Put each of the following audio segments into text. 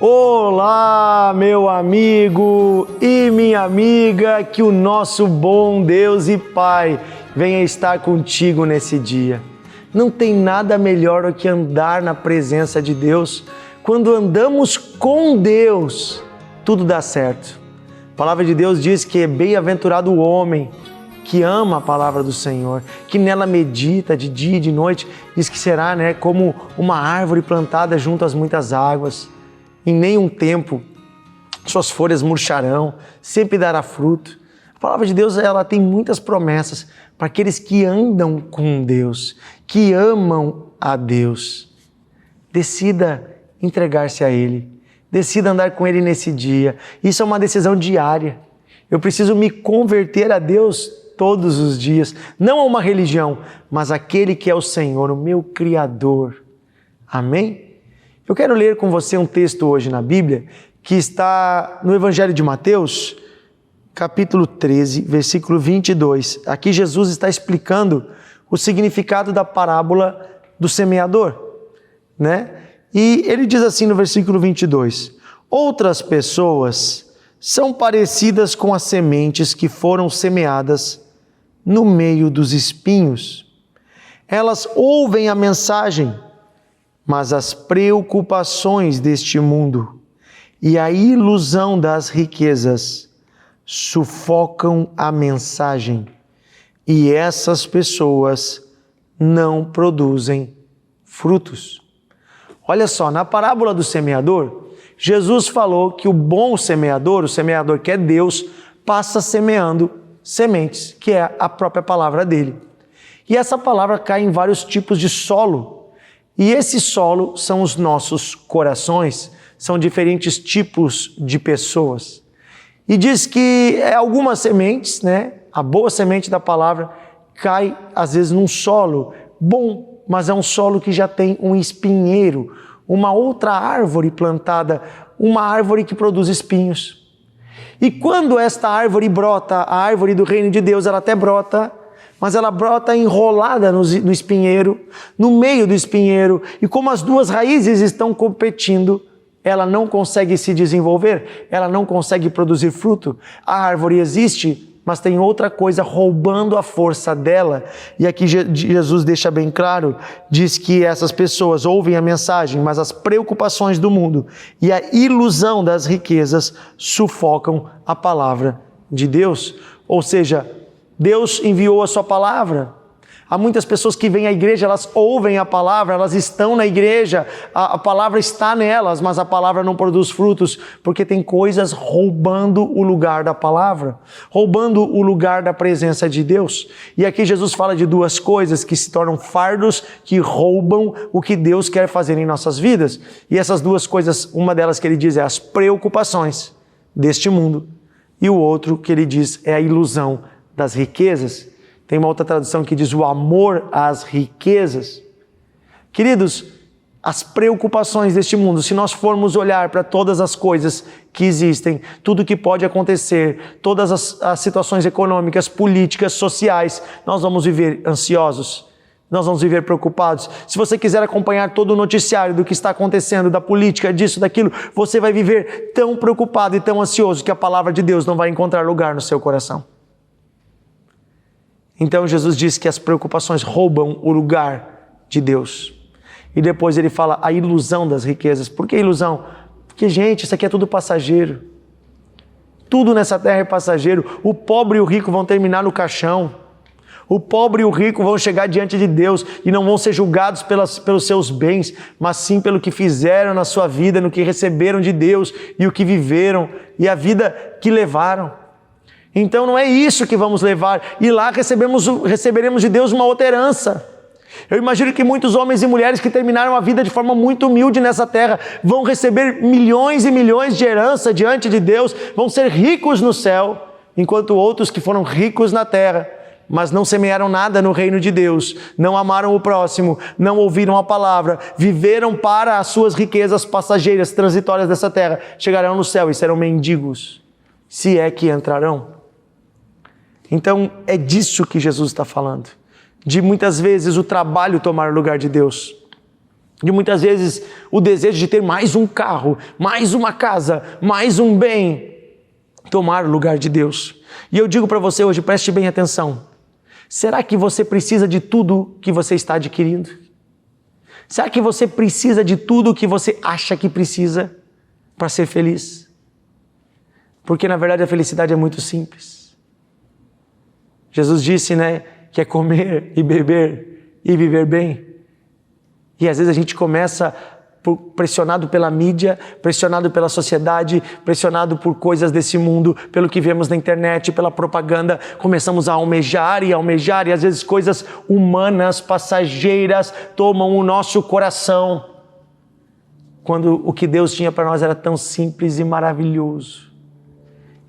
Olá, meu amigo e minha amiga, que o nosso bom Deus e Pai venha estar contigo nesse dia. Não tem nada melhor do que andar na presença de Deus. Quando andamos com Deus, tudo dá certo. A palavra de Deus diz que é bem-aventurado o homem que ama a palavra do Senhor, que nela medita de dia e de noite. Diz que será, como uma árvore plantada junto às muitas águas. Em nenhum tempo suas folhas murcharão, sempre dará fruto. A palavra de Deus, ela tem muitas promessas para aqueles que andam com Deus, que amam a Deus. Decida entregar-se a Ele, decida andar com Ele nesse dia. Isso é uma decisão diária. Eu preciso me converter a Deus todos os dias, não a uma religião, mas aquele que é o Senhor, o meu Criador. Amém? Eu quero ler com você um texto hoje na Bíblia, que está no Evangelho de Mateus, capítulo 13, versículo 22. Aqui Jesus está explicando o significado da parábola do semeador, E ele diz assim no versículo 22, outras pessoas são parecidas com as sementes que foram semeadas no meio dos espinhos. Elas ouvem a mensagem, mas as preocupações deste mundo e a ilusão das riquezas sufocam a mensagem, e essas pessoas não produzem frutos. Olha só, na parábola do semeador, Jesus falou que o bom semeador, o semeador que é Deus, passa semeando sementes, que é a própria palavra dele. E essa palavra cai em vários tipos de solo. E esse solo são os nossos corações, são diferentes tipos de pessoas. E diz que algumas sementes, a boa semente da palavra, cai às vezes num solo bom, mas é um solo que já tem um espinheiro, uma outra árvore plantada, uma árvore que produz espinhos. E quando esta árvore brota, a árvore do reino de Deus, ela até brota, mas ela brota enrolada no espinheiro, no meio do espinheiro, e como as duas raízes estão competindo, ela não consegue se desenvolver, ela não consegue produzir fruto. A árvore existe, mas tem outra coisa roubando a força dela. E aqui Jesus deixa bem claro, diz que essas pessoas ouvem a mensagem, mas as preocupações do mundo e a ilusão das riquezas sufocam a palavra de Deus. Ou seja, Deus enviou a sua palavra. Há muitas pessoas que vêm à igreja, elas ouvem a palavra, elas estão na igreja, a palavra está nelas, mas a palavra não produz frutos, porque tem coisas roubando o lugar da palavra, roubando o lugar da presença de Deus. E aqui Jesus fala de duas coisas que se tornam fardos, que roubam o que Deus quer fazer em nossas vidas. E essas duas coisas, uma delas que ele diz é as preocupações deste mundo, e o outro que ele diz é a ilusão das riquezas. Tem uma outra tradução que diz o amor às riquezas. Queridos, as preocupações deste mundo, se nós formos olhar para todas as coisas que existem, tudo que pode acontecer, todas as situações econômicas, políticas, sociais, nós vamos viver ansiosos, nós vamos viver preocupados. Se você quiser acompanhar todo o noticiário do que está acontecendo, da política, disso, daquilo, você vai viver tão preocupado e tão ansioso que a palavra de Deus não vai encontrar lugar no seu coração. Então Jesus diz que as preocupações roubam o lugar de Deus. E depois ele fala a ilusão das riquezas. Por que ilusão? Porque, gente, isso aqui é tudo passageiro. Tudo nessa terra é passageiro. O pobre e o rico vão terminar no caixão. O pobre e o rico vão chegar diante de Deus e não vão ser julgados pelos seus bens, mas sim pelo que fizeram na sua vida, no que receberam de Deus e o que viveram e a vida que levaram. Então não é isso que vamos levar, e lá receberemos de Deus uma outra herança. Eu imagino que muitos homens e mulheres que terminaram a vida de forma muito humilde nessa terra vão receber milhões e milhões de herança diante de Deus, vão ser ricos no céu, enquanto outros que foram ricos na terra, mas não semearam nada no reino de Deus, não amaram o próximo, não ouviram a palavra, viveram para as suas riquezas passageiras, transitórias dessa terra, chegarão no céu e serão mendigos, se é que entrarão. Então é disso que Jesus está falando, de muitas vezes o trabalho tomar o lugar de Deus. de muitas vezes o desejo de ter mais um carro, mais uma casa, mais um bem, tomar o lugar de Deus. E eu digo para você hoje, preste bem atenção, será que você precisa de tudo que você está adquirindo? Será que você precisa de tudo que você acha que precisa para ser feliz? Porque na verdade a felicidade é muito simples. Jesus disse, que é comer e beber e viver bem. E às vezes a gente começa pressionado pela mídia, pressionado pela sociedade, pressionado por coisas desse mundo, pelo que vemos na internet, pela propaganda, começamos a almejar, e às vezes coisas humanas, passageiras, tomam o nosso coração, quando o que Deus tinha para nós era tão simples e maravilhoso,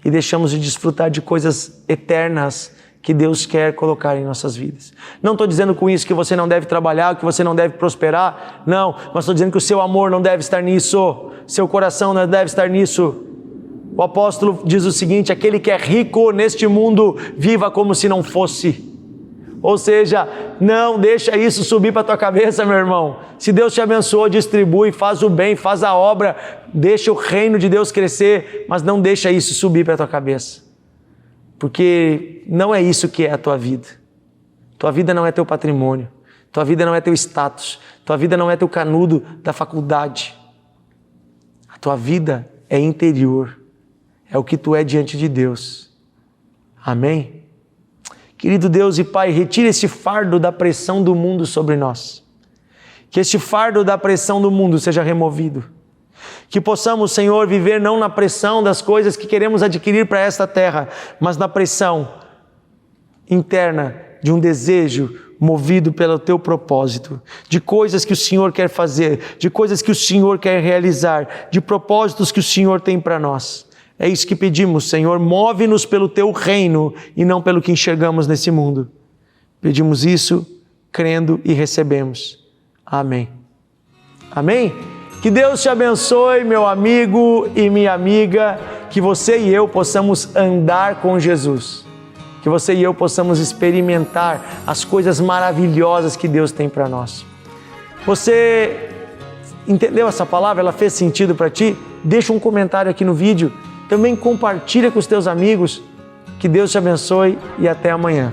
e deixamos de desfrutar de coisas eternas que Deus quer colocar em nossas vidas. Não estou dizendo com isso que você não deve trabalhar, que você não deve prosperar, não, mas estou dizendo que o seu amor não deve estar nisso, seu coração não deve estar nisso. O apóstolo diz o seguinte: aquele que é rico neste mundo, viva como se não fosse. Ou seja, não deixa isso subir para a tua cabeça, meu irmão. Se Deus te abençoou, distribui, faz o bem, faz a obra, deixa o reino de Deus crescer, mas não deixa isso subir para a tua cabeça. Porque não é isso que é a tua vida. Tua vida não é teu patrimônio. Tua vida não é teu status. Tua vida não é teu canudo da faculdade. A tua vida é interior. É o que tu é diante de Deus. Amém? Querido Deus e Pai, retira esse fardo da pressão do mundo sobre nós. Que este fardo da pressão do mundo seja removido. Que possamos, Senhor, viver não na pressão das coisas que queremos adquirir para esta terra, mas na pressão interna de um desejo movido pelo Teu propósito, de coisas que o Senhor quer fazer, de coisas que o Senhor quer realizar, de propósitos que o Senhor tem para nós. É isso que pedimos, Senhor, move-nos pelo Teu reino e não pelo que enxergamos nesse mundo. Pedimos isso, crendo e recebemos. Amém. Amém? Que Deus te abençoe, meu amigo e minha amiga, que você e eu possamos andar com Jesus, que você e eu possamos experimentar as coisas maravilhosas que Deus tem para nós. Você entendeu essa palavra? Ela fez sentido para ti? Deixa um comentário aqui no vídeo, também compartilha com os teus amigos. Que Deus te abençoe e até amanhã.